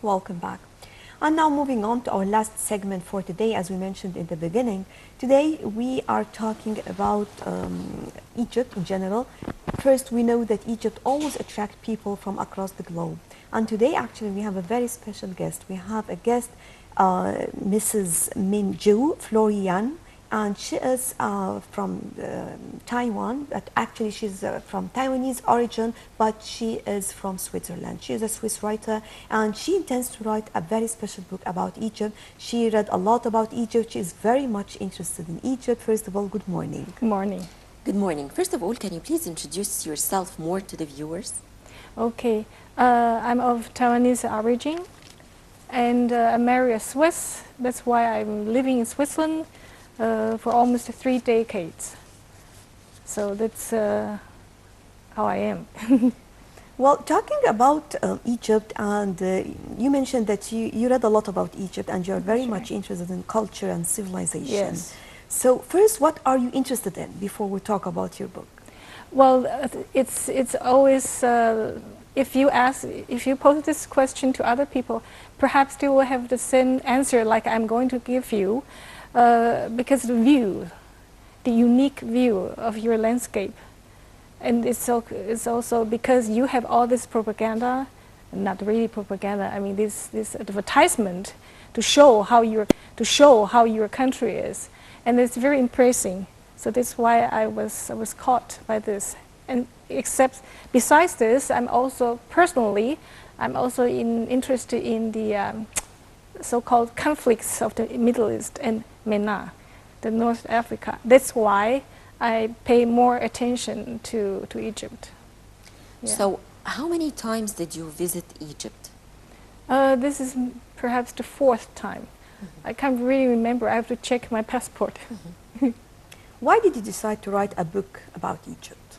Welcome back. And now moving on to our last segment for today, as we mentioned in the beginning. Today we are talking about Egypt in general. First, we know that Egypt always attracts people from across the globe. And today actually we have a very special guest. We have a guest, Mrs. Minju Florian, and she is from Taiwan, but actually she's from Taiwanese origin, but she is from Switzerland. She is a Swiss writer, and she intends to write a very special book about Egypt. She read a lot about Egypt. She is very much interested in Egypt. First of all, good morning. Good morning. Good morning. First of all, can you please introduce yourself more to the viewers? Okay, I'm of Taiwanese origin, and I'm married a Swiss. That's why I'm living in Switzerland for almost 3 decades. So that's how I am. Well, talking about Egypt, and you mentioned that you read a lot about Egypt and you're very much interested in culture and civilization. Yes. So first, what are you interested in before we talk about your book? Well, it's always, if you pose this question to other people, perhaps they will have the same answer like I'm going to give you. Because the view, the unique view of your landscape, and it's also because you have all this propaganda, not really propaganda. I mean this advertisement to show how your country is, and it's very impressive. So that's why I was caught by this. And besides this, I'm also interested in the so-called conflicts of the Middle East and MENA, the North Africa. That's why I pay more attention to Egypt. Yeah. So how many times did you visit Egypt? This is perhaps the 4th time. I can't really remember. I have to check my passport. Why did you decide to write a book about Egypt?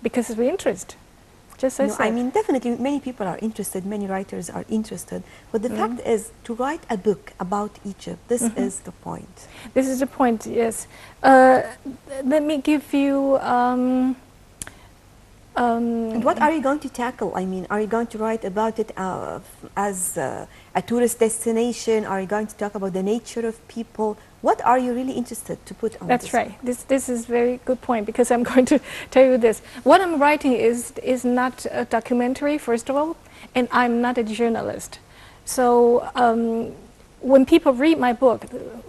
Because of interest. Just as I mean, definitely many people are interested, many writers are interested, but the fact is to write a book about Egypt, this is the point. This is the point, yes. Let me give you... and what are you going to tackle? I mean, are you going to write about it as a tourist destination? Are you going to talk about the nature of people? What are you really interested to put on That's this right. book? This is a very good point, because I'm going to tell you this. What I'm writing is not a documentary, first of all, and I'm not a journalist. So when people read my book,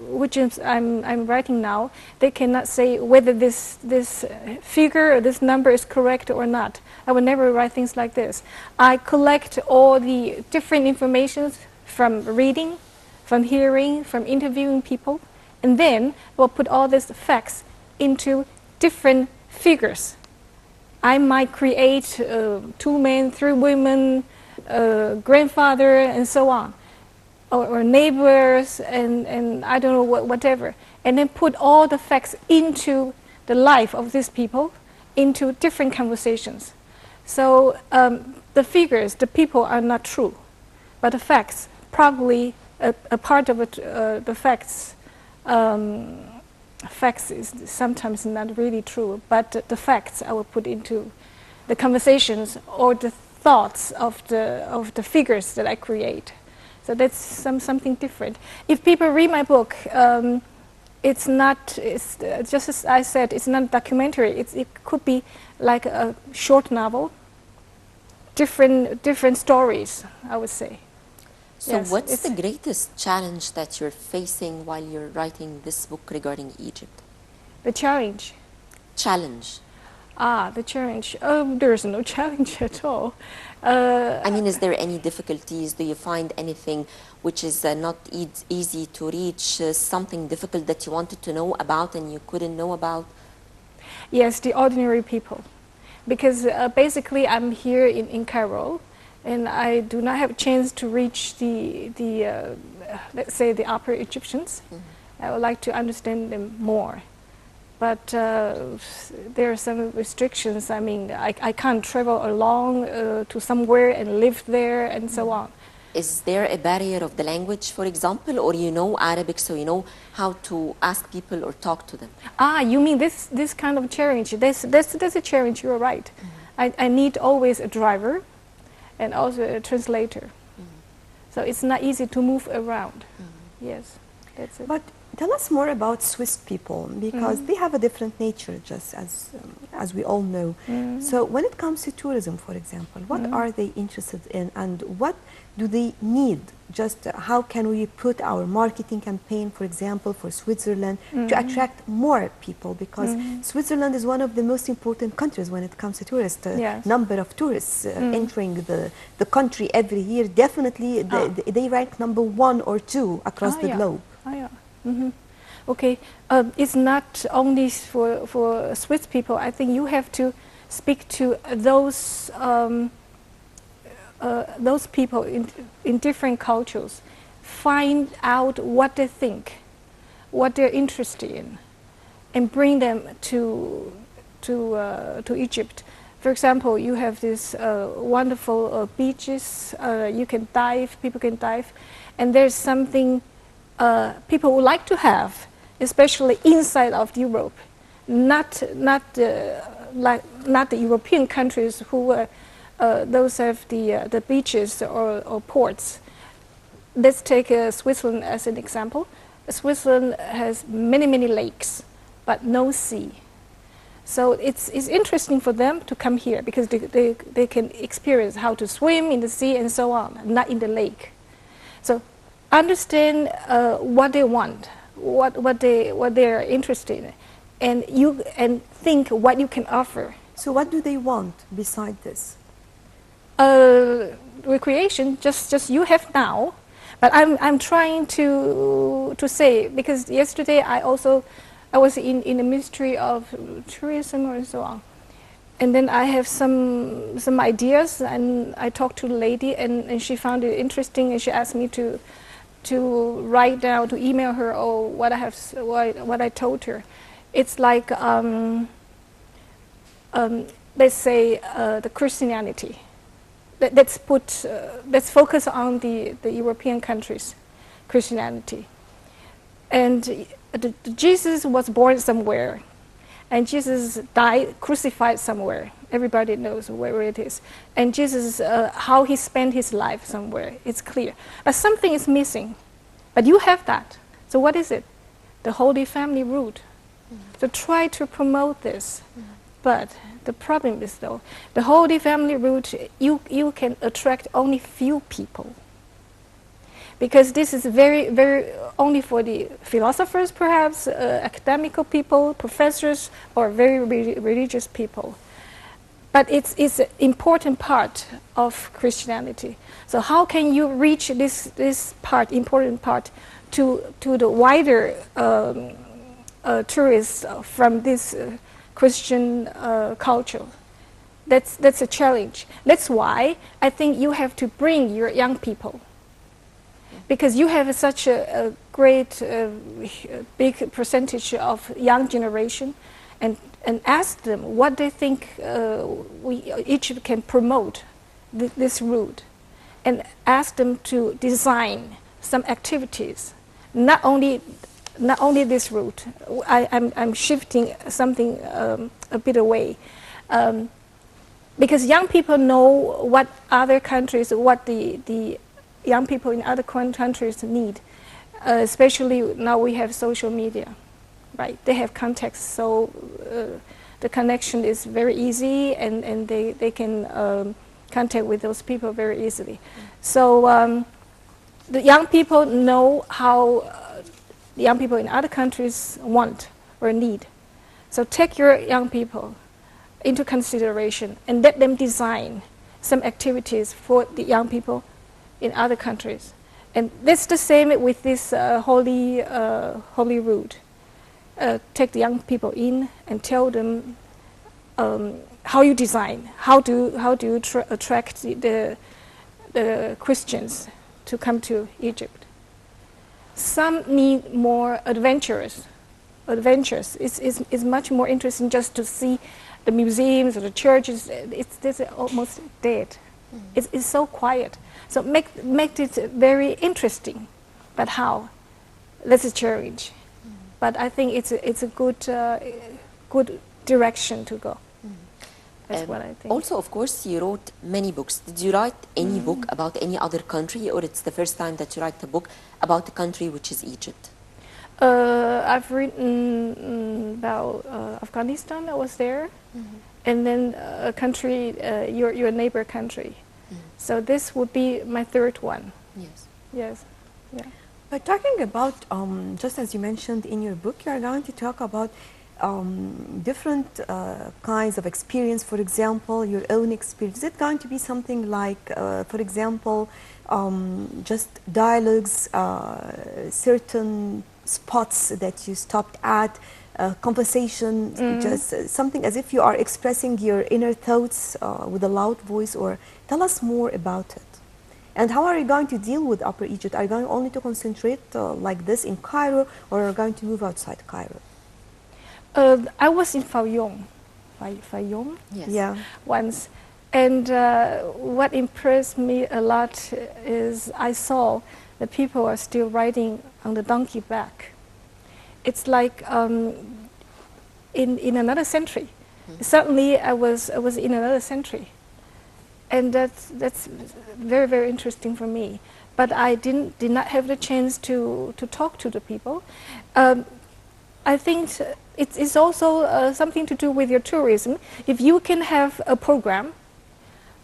which is I'm writing now, they cannot say whether this figure or this number is correct or not. I would never write things like this. I collect all the different information from reading, from hearing, from interviewing people, and then we'll put all these facts into different figures. I might create 2 men, 3 women, grandfather, and so on, or neighbors, and I don't know whatever, and then put all the facts into the life of these people, into different conversations. So the figures, the people are not true, but the facts, probably a part of it, the facts is sometimes not really true, but the facts I will put into the conversations or the thoughts of the figures that I create. So that's something different. If people read my book, it's just as I said, it's not a documentary. It could be like a short novel, different stories, I would say. So Yes, what's the greatest challenge that you're facing while you're writing this book regarding Egypt? The challenge. Challenge. The challenge. There's no challenge at all. I mean, is there any difficulties? Do you find anything which is not easy to reach, something difficult that you wanted to know about and you couldn't know about? Yes, the ordinary people. Because basically I'm here in Cairo, and I do not have a chance to reach the let's say the upper Egyptians. I would like to understand them more. But there are some restrictions. I mean, I can't travel along to somewhere and live there and so on. Is there a barrier of the language, for example, or you know Arabic, so you know how to ask people or talk to them? You mean this kind of challenge? That's a challenge. You're right. I need always a driver, and also a translator. So it's not easy to move around. Yes, that's it. But tell us more about Swiss people, because they have a different nature, just as we all know. So when it comes to tourism, for example, what are they interested in, and what do they need? Just how can we put our marketing campaign, for example, for Switzerland to attract more people? Because Switzerland is one of the most important countries when it comes to tourists. Yes. Number of tourists entering the country every year, definitely they rank number 1 or 2 across the globe. Oh, yeah. Okay, it's not only for Swiss people. I think you have to speak to those people in different cultures. Find out what they think, what they're interested in, and bring them to Egypt. For example, you have these wonderful beaches. You can dive. People can dive, and there's something people would like to have, especially inside of Europe, not the European countries who those have the beaches or ports. Let's take Switzerland as an example. Switzerland has many lakes, but no sea. So it's interesting for them to come here because they can experience how to swim in the sea and so on, not in the lake. So understand what they want, what they are interested in, and think what you can offer. So what do they want beside this? Recreation, just you have now, but I'm trying to say, because yesterday I was in the Ministry of Tourism or so on, and then I have some ideas, and I talked to the lady, and she found it interesting, and she asked me to write down, to email her, or what I told her. It's like let's say the Christianity. Let's focus on the European countries, Christianity, and Jesus was born somewhere, and Jesus died, crucified somewhere. Everybody knows where it is. And Jesus, how he spent his life somewhere, it's clear. But something is missing. But you have that. So what is it? The Holy Family route. So try to promote this. But the problem is, though, the Holy Family route, you can attract only few people. Because this is very only for the philosophers, perhaps, academical people, professors, or very religious people. But it's an important part of Christianity. So how can you reach this part, important part, to the wider tourists from this Christian culture? That's a challenge. That's why I think you have to bring your young people, because you have such a great, big percentage of young generation, and ask them what they think Egypt can promote this route, and ask them to design some activities, not only this route. I'm shifting something a bit away, because young people know what other countries, what the young people in other countries need, especially now we have social media. Right, they have contacts, so the connection is very easy, and they can contact with those people very easily. So the young people know how the young people in other countries want or need. So take your young people into consideration and let them design some activities for the young people in other countries. And that's the same with this holy route. Take the young people in and tell them how you design, how do you attract the Christians to come to Egypt. Some need more adventures. It's much more interesting just to see the museums or the churches. It's almost dead. It's so quiet. So make it very interesting. But how? That's a challenge. But I think it's a good direction to go. That's what I think. Also, of course, you wrote many books. Did you write any book about any other country, or it's the first time that you write a book about a country which is Egypt? I've written about Afghanistan. I was there, and then a country, your neighbor country. So this would be my third one. Yes. Yes. Yeah. But talking about, just as you mentioned in your book, you are going to talk about different kinds of experience. For example, your own experience. Is it going to be something like, for example, just dialogues, certain spots that you stopped at, conversation, just something as if you are expressing your inner thoughts with a loud voice? Or tell us more about it. And how are you going to deal with Upper Egypt? Are you going only to concentrate like this in Cairo, or are you going to move outside Cairo? I was in Fayoum, Yes. Yeah. once, and what impressed me a lot is I saw that people are still riding on the donkey back. It's like in another century. Suddenly, I was in another century, and that's very, very interesting for me. But I did not have the chance to talk to the people. I think it's also something to do with your tourism. If you can have a program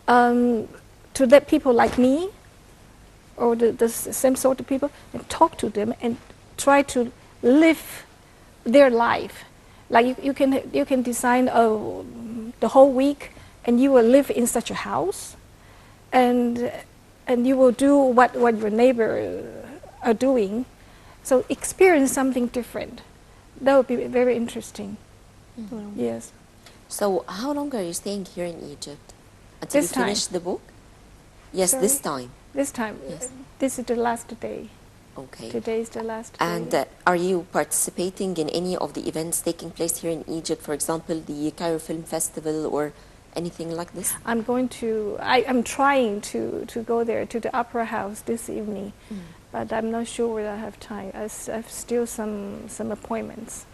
to let people like me, or the same sort of people, and talk to them and try to live their life. Like you can design the whole week, and you will live in such a house, and you will do what your neighbor are doing. So experience something different. That would be very interesting. Yes. So how long are you staying here in Egypt? Until This you time. finish the book? Yes, Sorry? this time. This time, Yes. this is the last day. Okay. Today is the last day. And are you participating in any of the events taking place here in Egypt? For example, the Cairo Film Festival or anything like this? I'm going to. I'm trying to go there to the Opera House this evening, but I'm not sure whether I have time. I have still some appointments.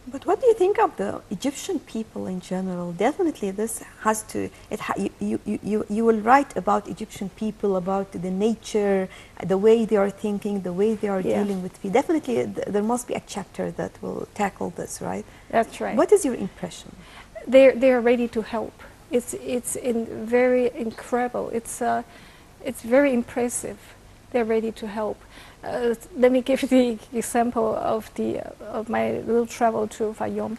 But what do you think of the Egyptian people in general? Definitely, this has to. You will write about Egyptian people, about the nature, the way they are thinking, the way they are dealing with people. Definitely, there must be a chapter that will tackle this, right? That's right. What is your impression? They're ready to help. It's very incredible. It's very impressive. They're ready to help. Let me give you the example of my little travel to Fayoum.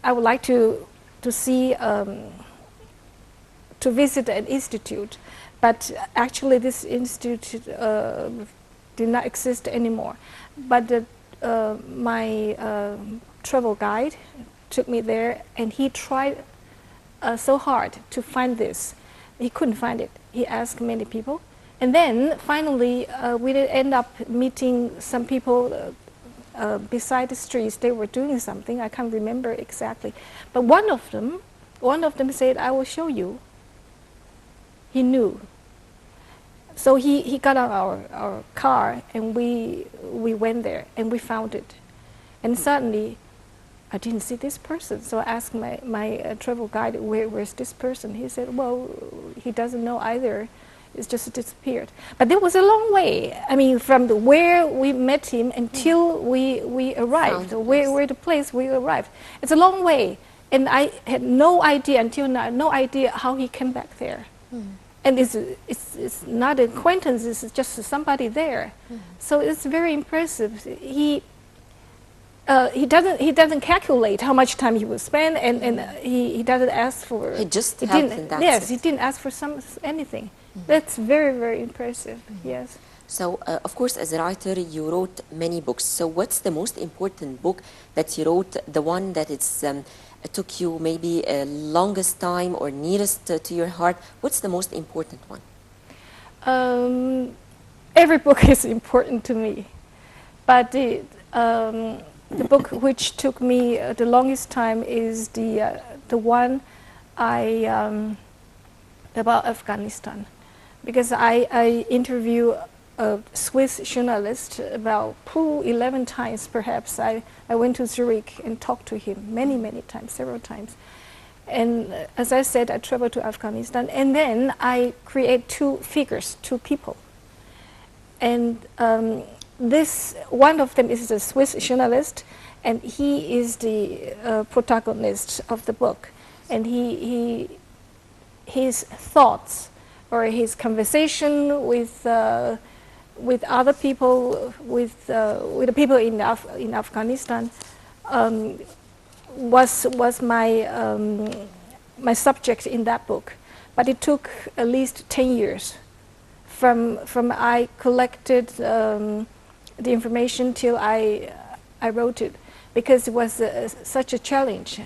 I would like to see to visit an institute, but actually this institute did not exist anymore. But my travel guide took me there, and he tried so hard to find this. He couldn't find it. He asked many people. And then finally, we did end up meeting some people beside the streets. They were doing something. I can't remember exactly. But one of them said, "I will show you." He knew. So he got on our car, and we went there, and we found it. And suddenly, I didn't see this person. So I asked my travel guide, where's this person? He said, well, he doesn't know either. It's just disappeared. But there was a long way. I mean, from where we met him until we arrived, where the place we arrived. It's a long way. And I had no idea until now, no idea how he came back there. And it's not an acquaintance, it's just somebody there. So it's very impressive. He doesn't calculate how much time he will spend, and he doesn't ask for. He just helped, and that's yes, it. he didn't ask for anything. That's very, very impressive. Yes. So, of course, as a writer, you wrote many books. So, what's the most important book that you wrote? The one that took you maybe longest time or nearest to your heart? What's the most important one? Every book is important to me, but the book which took me the longest time is the one about Afghanistan, because I interview a Swiss journalist about 11 times perhaps. I went to Zurich and talked to him many times, several times. And as I said, I traveled to Afghanistan, and then I create two figures, two people. And this one of them is a Swiss journalist, and he is the protagonist of the book. And his thoughts or his conversation with other people, with the people in Afghanistan, was my subject in that book. But it took at least 10 years from I collected the information till I wrote it, because it was such a challenge.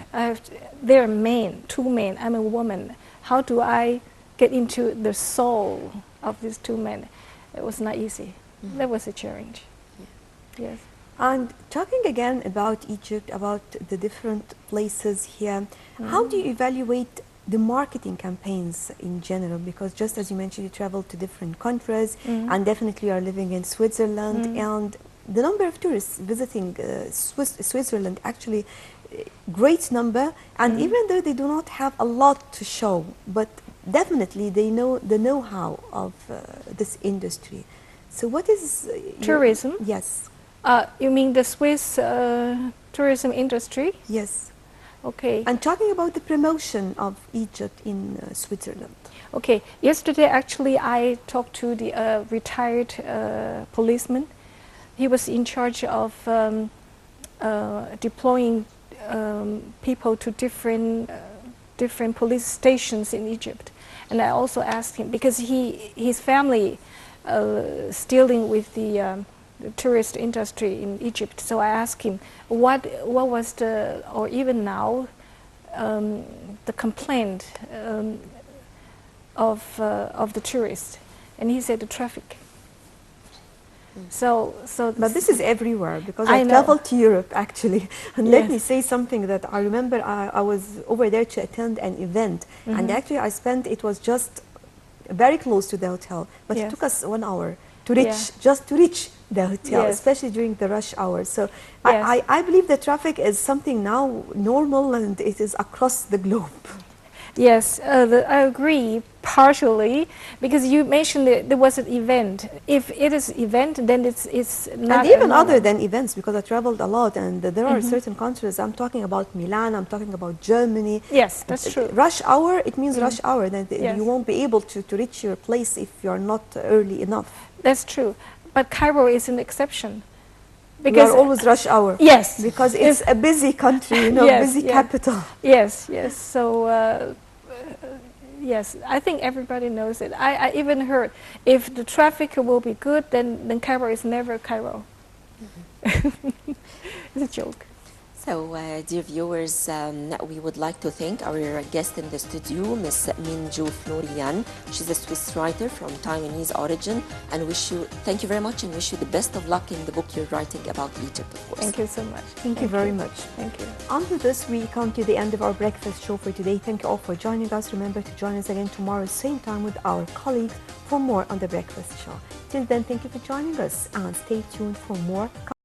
There are two men, I'm a woman. How do I get into the soul of these two men? It was not easy. Mm-hmm. That was a challenge. Yeah. Yes. And talking again about Egypt, about the different places here, how do you evaluate the marketing campaigns in general? Because just as you mentioned, you traveled to different countries, and definitely you are living in Switzerland, and the number of tourists visiting Switzerland, actually great number, and even though they do not have a lot to show, but definitely they know the know-how of this industry. So what is tourism? Yes. You mean the Swiss tourism industry? Yes. Okay. And talking about the promotion of Egypt in Switzerland. Okay. Yesterday, actually, I talked to the retired policeman. He was in charge of deploying people to different police stations in Egypt. And I also asked him, because his family is dealing with the tourist industry in Egypt. So I asked him, what was the, or even now, the complaint of the tourists? And he said the traffic. But this is everywhere, because I traveled to Europe actually, and let me say something that I remember. I was over there to attend an event, and actually it was just very close to the hotel, but it took us 1 hour to reach, just to reach the hotel, especially during the rush hour. So I believe the traffic is something now normal, and it is across the globe. Yes, I agree partially, because you mentioned that there was an event. If it is event, then it's not. And even other than events, because I traveled a lot, and there are certain countries. I'm talking about Milan. I'm talking about Germany. Yes, that's true. Rush hour. It means rush hour. Then you won't be able to reach your place if you are not early enough. That's true, but Cairo is an exception. Because we are always rush hour. Yes, because it's a busy country, you know, busy capital. Yes, yes. So yes, I think everybody knows it. I even heard if the traffic will be good, then Cairo is never Cairo. It's a joke. So, dear viewers, we would like to thank our guest in the studio, Ms. Minju Florian. She's a Swiss writer from Taiwanese origin, and thank you very much, and wish you the best of luck in the book you're writing about Egypt, of course. Thank you so much. Thank you very much. Thank you. Until this, we come to the end of our breakfast show for today. Thank you all for joining us. Remember to join us again tomorrow, same time, with our colleagues for more on the breakfast show. Till then, thank you for joining us, and stay tuned for more.